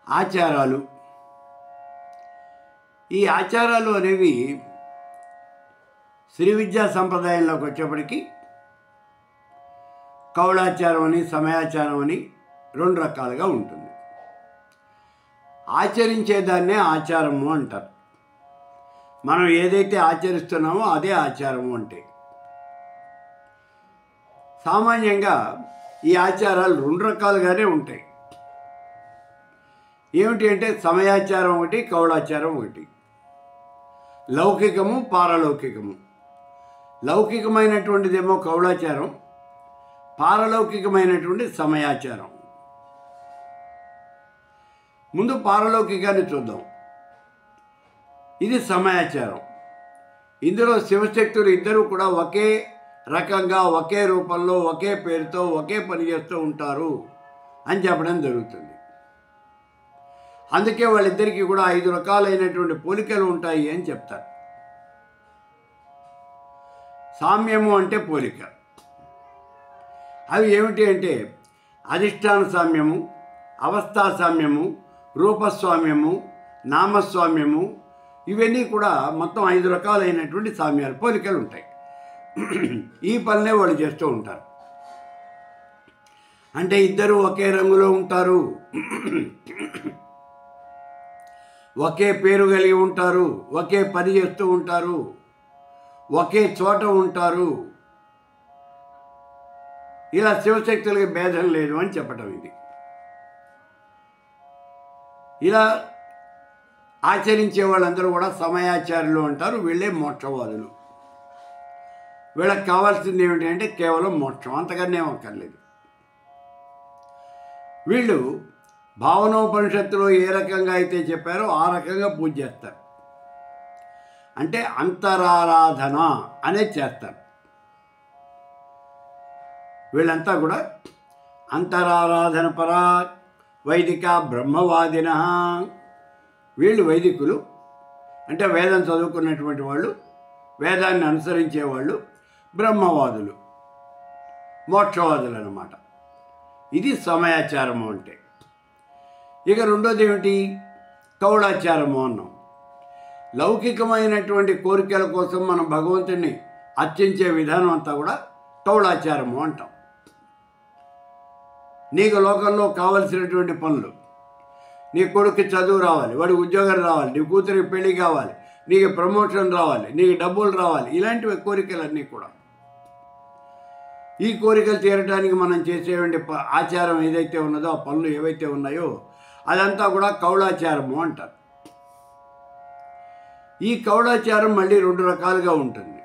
ఆచారాలు. ఈ ఆచారాలు అనేవి శ్రీ విద్యా సంప్రదాయంలోకి వచ్చేప్పటికీ కౌళాచారం అని సమయాచారం అని రెండు రకాలుగా ఉంటుంది. ఆచరించేదాన్నే ఆచారము అంటారు. మనం ఏదైతే ఆచరిస్తున్నామో అదే ఆచారము అంటే. సామాన్యంగా ఈ ఆచారాలు రెండు రకాలుగానే ఉంటాయి. ఏమిటి అంటే సమయాచారం ఒకటి, కౌళాచారం ఒకటి. లౌకికము, పారలౌకికము. లౌకికమైనటువంటిదేమో కౌళాచారం, పారలౌకికమైనటువంటి సమయాచారం. ముందు పారలౌకికాన్ని చూద్దాం. ఇది సమయాచారం. ఇందులో శివశక్తులు ఇద్దరూ కూడా ఒకే రకంగా, ఒకే రూపంలో, ఒకే పేరుతో, ఒకే పని చేస్తూ ఉంటారు అని చెప్పడం జరుగుతుంది. అందుకే వాళ్ళిద్దరికీ కూడా 5 రకాలైనటువంటి పోలికలు ఉంటాయి అని చెప్తారు. సామ్యము అంటే పోలిక. అవి ఏమిటి అంటే అధిష్టాన సామ్యము, అవస్థా సామ్యము, రూపస్వామ్యము, నామస్వామ్యము. ఇవన్నీ కూడా మొత్తం 5 రకాలైనటువంటి సామ్యాలు, పోలికలు ఉంటాయి. ఈ పనులే వాళ్ళు చేస్తూ ఉంటారు. అంటే ఇద్దరు ఒకే రంగులో ఉంటారు, ఒకే పేరు కలిగి ఉంటారు, ఒకే పని చేస్తూ ఉంటారు, ఒకే చోట ఉంటారు. ఇలా శివశక్తులకి భేదం లేదు అని చెప్పటం ఇది. ఇలా ఆచరించే వాళ్ళందరూ కూడా సమయాచారులు అంటారు. వీళ్ళే మోక్షవాదులు. వీళ్ళకి కావాల్సింది ఏమిటి అంటే కేవలం మోక్షం, అంతకన్నా ఏమక్కర్లేదు. వీళ్ళు భావనోపనిషత్తులో ఏ రకంగా అయితే చెప్పారో ఆ రకంగా పూజ చేస్తారు. అంటే అంతరారాధన అనేది చేస్తారు. వీళ్ళంతా కూడా అంతరారాధన పరా వైదిక బ్రహ్మవాదిన. వీళ్ళు వైదికులు, అంటే వేదం చదువుకున్నటువంటి వాళ్ళు, వేదాన్ని అనుసరించేవాళ్ళు, బ్రహ్మవాదులు, మోక్షవాదులు అన్నమాట. ఇది సమయాచారము అంటే. ఇక రెండోది ఏమిటి? కౌళాచారము అన్నాం. లౌకికమైనటువంటి కోరికల కోసం మనం భగవంతుడిని అర్చించే విధానం అంతా కూడా కౌళాచారము అంటాం. నీకు లోకంలో కావలసినటువంటి పనులు, నీ కొడుకు చదువు రావాలి, వాడికి ఉద్యోగం రావాలి, నీ కూతురికి పెళ్లి కావాలి, నీకు ప్రమోషన్ రావాలి, నీకు డబ్బులు రావాలి, ఇలాంటివి కోరికలన్నీ కూడా. ఈ కోరికలు తీరడానికి మనం చేసేటువంటి ఆచారం ఏదైతే ఉన్నదో, ఆ పనులు ఏవైతే ఉన్నాయో అదంతా కూడా కౌళాచారము అంటారు. ఈ కౌళాచారం మళ్ళీ 2 రకాలుగా ఉంటుంది.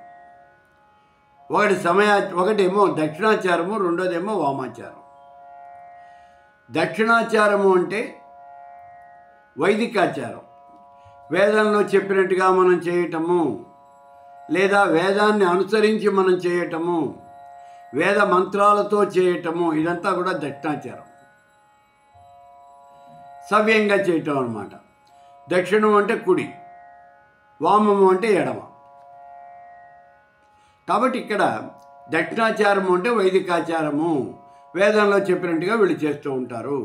ఒకటేమో దక్షిణాచారము, రెండోదేమో వామాచారం. దక్షిణాచారము అంటే వైదికాచారం. వేదంలో చెప్పినట్టుగా మనం చేయటము, లేదా వేదాన్ని అనుసరించి మనం చేయటము, వేద మంత్రాలతో చేయటము, ఇదంతా కూడా దక్షిణాచారం. సవ్యంగా చేయటం అన్నమాట. దక్షిణం అంటే కుడి, వామము అంటే ఎడమ. కాబట్టి ఇక్కడ దక్షిణాచారము అంటే వైదికాచారము, వేదంలో చెప్పినట్టుగా వీళ్ళు చేస్తూ ఉంటారు,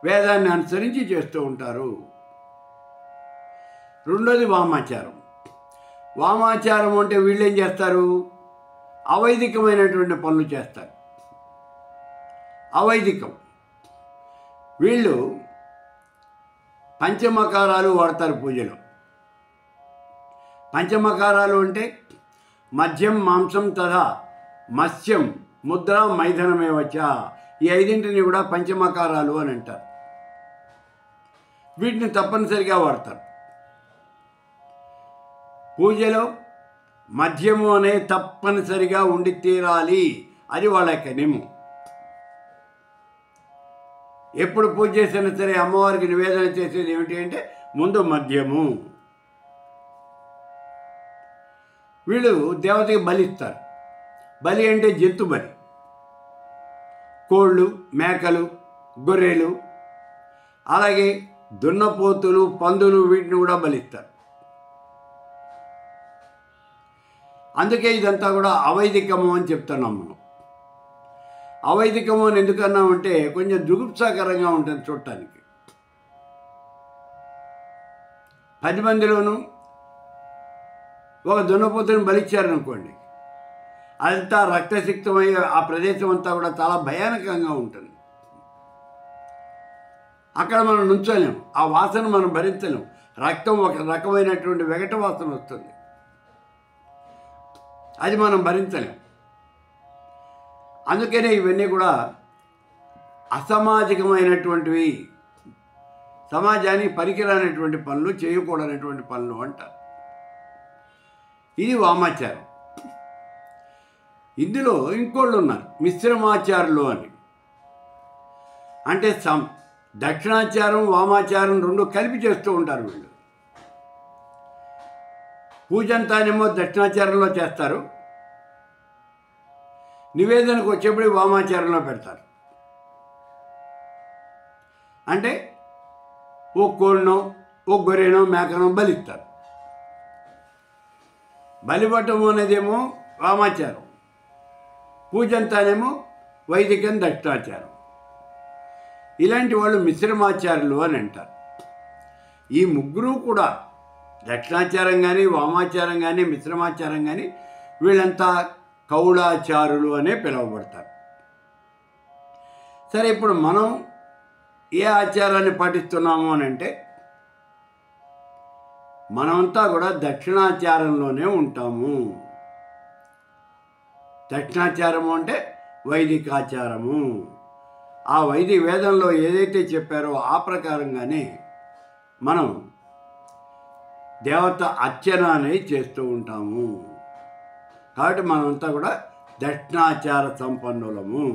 వేదాన్ని అనుసరించి చేస్తూ ఉంటారు. రెండోది వామాచారం. వామాచారం అంటే వీళ్ళు ఏం చేస్తారు? అవైదికమైనటువంటి పనులు చేస్తారు. అవైదికం. వీళ్ళు పంచమకారాలు వాడతారు పూజలో. పంచమకారాలు అంటే మద్యం, మాంసం తథా మత్స్యం, ముద్ర, మైథనమేవచ. ఈ 5ంటిని కూడా పంచమకారాలు అని అంటారు. వీటిని తప్పనిసరిగా వాడతారు. పూజలో మద్యము అనే తప్పనిసరిగా ఉండి తీరాలి, అది వాళ్ళ యొక్క నియమం. ఎప్పుడు పూజ చేసినా సరే అమ్మవారికి నివేదన చేసేది ఏమిటి అంటే ముందు మద్యము. వీళ్ళు దేవతకి బలిస్తారు. బలి అంటే జంతు బలి. కోళ్ళు, మేకలు, గొర్రెలు, అలాగే దున్నపోతులు, పందులు, వీటిని కూడా బలిస్తారు. అందుకే ఇదంతా కూడా అవైదికము అని చెప్తున్నాం మనం. అవైదికము అని ఎందుకన్నామంటే కొంచెం జుగుప్సాకరంగా ఉంటుంది చూడటానికి. 10 మందిలోనూ ఒక దున్నపోతుని బలిచ్చారనుకోండి, అదంతా రక్తసిక్తమై ఆ ప్రదేశం అంతా కూడా చాలా భయానకంగా ఉంటుంది. అక్కడ మనం నుంచోలేము, ఆ వాసన మనం భరించలేము. రక్తం ఒక రకమైనటువంటి వెగట వాసన వస్తుంది, అది మనం భరించలేము. అందుకనే ఇవన్నీ కూడా అసామాజికమైనటువంటివి, సమాజానికి పనికిరానటువంటి పనులు, చేయకూడనటువంటి పనులు అంటారు. ఇది వామాచారం. ఇందులో ఇంకోళ్ళు ఉన్నారు, మిశ్రమాచారులు అని. అంటే దక్షిణాచారం వామాచారం రెండు కలిపి చేస్తూ ఉంటారు వీళ్ళు. పూజ అంతానేమో దక్షిణాచారంలో చేస్తారు, నివేదనకు వచ్చేప్పుడు వామాచారంలో పెడతారు. అంటే ఓ కోళ్ళనో ఓ గొర్రెనో మేకనో బలిస్తారు. బలిపట్టం అనేదేమో వామాచారం, పూజ అంతానేమో వైదికం దక్షిణాచారం. ఇలాంటి వాళ్ళు మిశ్రమాచారులు అని అంటారు. ఈ ముగ్గురు కూడా దక్షిణాచారం కానీ వామాచారం కానీ మిశ్రమాచారం కానీ వీళ్ళంతా కౌళాచారులు అనే పిలువబడతారు. సరే, ఇప్పుడు మనం ఏ ఆచారాన్ని పాటిస్తున్నాము అని అంటే మనమంతా కూడా దక్షిణాచారంలోనే ఉంటాము. దక్షిణాచారము అంటే వైదికాచారము. ఆ వైదిక వేదంలో ఏదైతే చెప్పారో ఆ ప్రకారంగానే మనం దేవత అర్చన అనేది చేస్తూ ఉంటాము. కాబట్టి మనమంతా కూడా దక్షిణాచార సంపన్నులము.